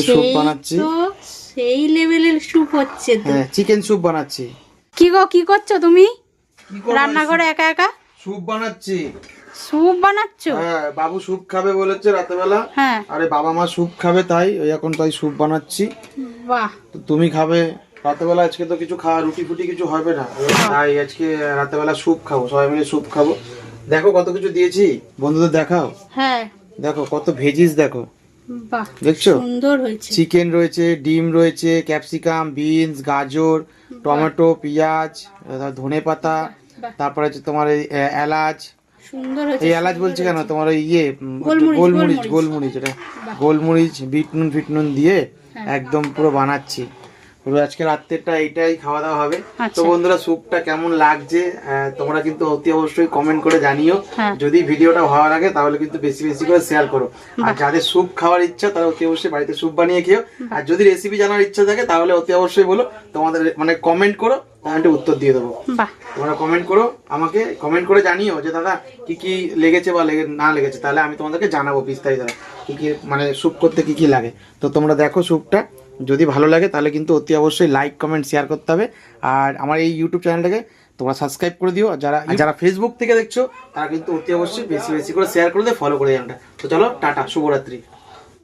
Soup বানাচ্ছি। তো সেই লেভেলের স্যুপ হচ্ছে তো। হ্যাঁ, চিকেন স্যুপ বানাচ্ছি। কি গো, কি করছো তুমি রান্নাঘরে একা একা? স্যুপ বানাচ্ছি। স্যুপ বানাচ্ছো? হ্যাঁ, বাবু স্যুপ খাবে বলেছে রাতেবেলা। হ্যাঁ। আরে বাবা মা স্যুপ খাবে, তাই ওই এখন তাই স্যুপ বানাচ্ছি। বাহ। তো তুমি খাবে রাতেবেলা, আজকে তো কিছু খাওয়া রুটি ফুটি কিছু হবে না, তাই আজকে রাতেবেলা স্যুপ খাবো, সবাই মিলে স্যুপ খাবো। দেখো কত কিছু দিয়েছি, বন্ধুদের দেখাও। হ্যাঁ। দেখো কত ভেজিস, দেখো বাহ, দেখছো? সুন্দর হয়েছে। চিকেন রয়েছে, ডিম রয়েছে, ক্যাপসিকাম, বিনস, গাজর, টমেটো, পেঁয়াজ, ধনেপাতা, তারপরে হচ্ছে তোমার এই এলাচ। সুন্দর হয়েছে। এই এলাচ বলছি কেন, তোমার ওই ইয়ে গোলমরিচ, এটা গোলমরিচ, বিটনুন ফিটনুন দিয়ে একদম পুরো বানাচ্ছি। পুরো আজকে রাত্রেটা এইটাই খাওয়া দাওয়া হবে। তো বন্ধুরা, স্যুপটা কেমন লাগছে তোমরা কিন্তু অতি অবশ্যই কমেন্ট করে জানিও। যদি ভিডিওটা ভালো লাগে তাহলে কিন্তু বেশি বেশি করে শেয়ার করো। আর যাদের স্যুপ খাওয়ার ইচ্ছা তারা অতি অবশ্যই বাড়িতে স্যুপ বানিয়ে খেও। আর যদি রেসিপি জানার ইচ্ছা থাকে তাহলে অতি অবশ্যই বলো, তোমাদের মানে কমেন্ট করো, তাহলে উত্তর দিয়ে দেবো। তোমরা কমেন্ট করো, আমাকে কমেন্ট করে জানিও যে দাদা কি কি লেগেছে বা না লেগেছে, তাহলে আমি তোমাদেরকে জানাবো বিস্তারিত কি কি মানে স্যুপ করতে কি কি লাগে। তো তোমরা দেখো স্যুপটা, যদি ভালো লাগে তাহলে কিন্তু অতি অবশ্যই লাইক কমেন্ট শেয়ার করতে হবে। আর আমার এই ইউটিউব চ্যানেলটাকে তোমরা সাবস্ক্রাইব করে দিও। আর যারা ফেসবুক থেকে দেখছো তারা কিন্তু অতি অবশ্যই বেশি বেশি করে শেয়ার করে দিও, ফলো করে জানটা। তো চলো, টাটা, শুভরাত্রি।